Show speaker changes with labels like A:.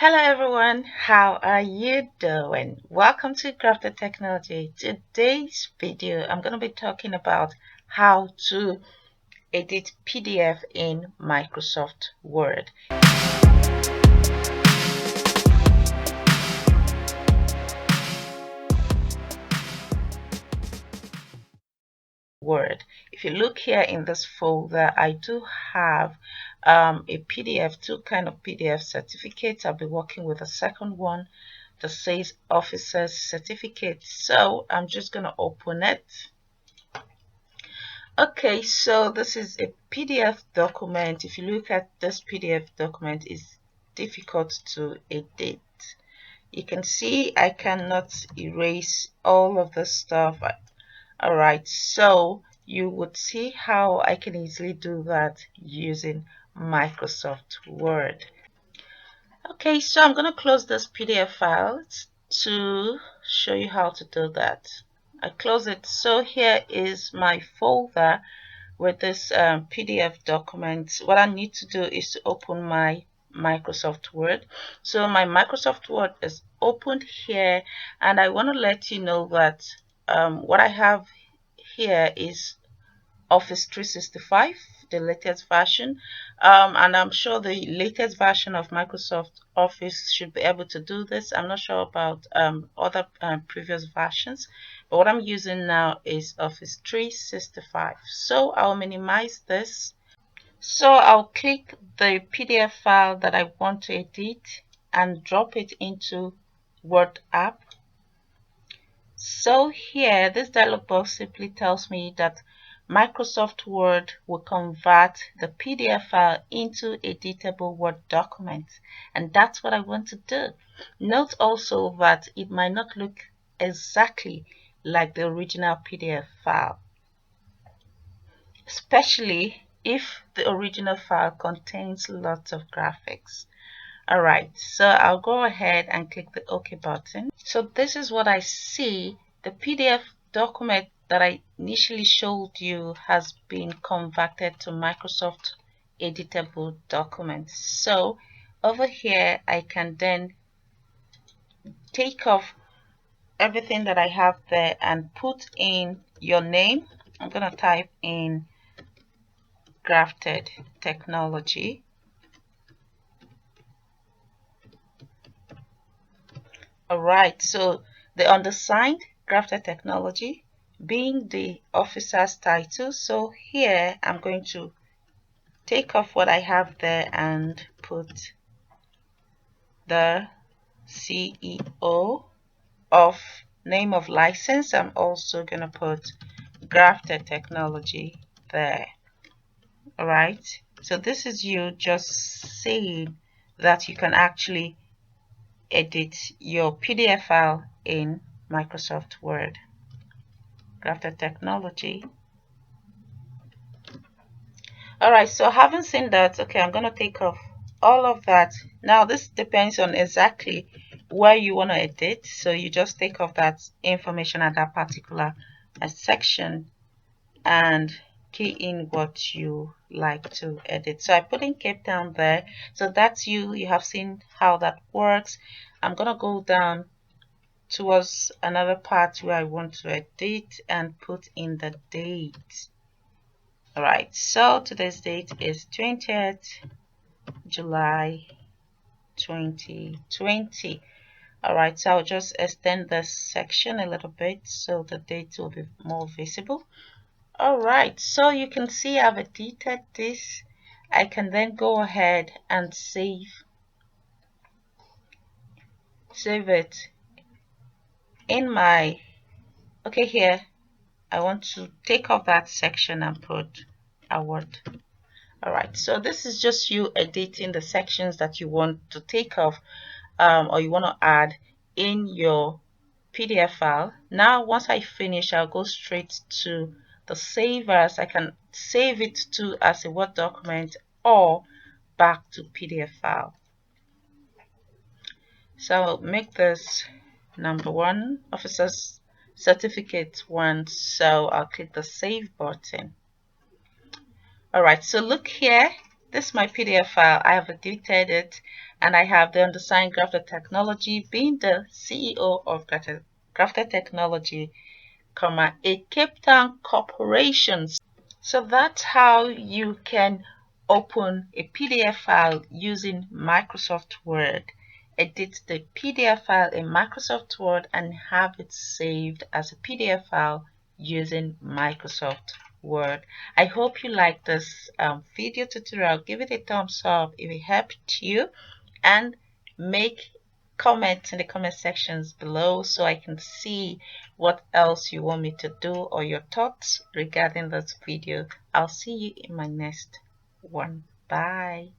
A: Hello everyone, how are you doing? Welcome to Crafted Technology. Today's video I'm going to be talking about how to edit PDF in Microsoft Word. If you look here in this folder, I do have a PDF, two kind of PDF certificates. I'll be working with a second one that says Officer's Certificate. So I'm just going to open it. Okay, so this is a PDF document. If you look at this PDF document, it's difficult to edit. You can see I cannot erase all of this stuff. Alright, so you would see how I can easily do that using Microsoft Word. Okay, so I'm going to close this PDF file to show you how to do that. I close it. So here is my folder with this PDF document. What I need to do is to open my Microsoft Word. So my Microsoft Word is opened here, and I want to let you know that what I have here is Office 365, the latest version, and I'm sure the latest version of Microsoft Office should be able to do this. I'm not sure about other previous versions, but what I'm using now is Office 365. So I'll minimize this. So I'll click the PDF file that I want to edit and drop it into Word app. So here, this dialog box simply tells me that Microsoft Word will convert the PDF file into editable Word document, and that's what I want to do. Note also that it might not look exactly like the original PDF file, especially if the original file contains lots of graphics. Alright, so I'll go ahead and click the OK button. So this is what I see. The PDF document that I initially showed you has been converted to Microsoft editable documents. So over here I can then take off everything that I have there and put in your name. I'm going to type in Crafted Technology. Alright, so the undersigned Crafted Technology being the officer's title. So here I'm going to take off what I have there and put the CEO of name of license. I'm also going to put Crafted Technology there. Alright, so this is you just saying that you can actually edit your PDF file in Microsoft Word. Crafted Technology. Alright, so having seen that, okay, I'm going to take off all of that. Now this depends on exactly where you want to edit, so you just take off that information at that particular section and key in what you like to edit. So I put in Cape Town there, so that's you have seen how that works. I'm going to go down towards another part where I want to edit and put in the date. Alright, so today's date is 20th July 2020. Alright, so I'll just extend this section a little bit so the date will be more visible. Alright, so you can see I've edited this. I can then go ahead and save it in my, okay, here I want to take off that section and put a word. Alright, so this is just you editing the sections that you want to take off or you want to add in your PDF file. Now once I finish, I'll go straight to the save as. I can save it to as a Word document or back to PDF file. So I'll make this number 1, Officer's Certificate 1. So I'll click the save button. Alright, so look here, This is my PDF file. I have edited it, and I have the undersigned Grafted Technology, being the CEO of Grafted Technology, a Cape Town corporation. So that's how you can open a PDF file using Microsoft Word. Edit the PDF file in Microsoft Word and have it saved as a PDF file using Microsoft Word. I hope you like this video tutorial. Give it a thumbs up if it helped you, and make comments in the comment sections below so I can see what else you want me to do or your thoughts regarding this video. I'll see you in my next one. Bye.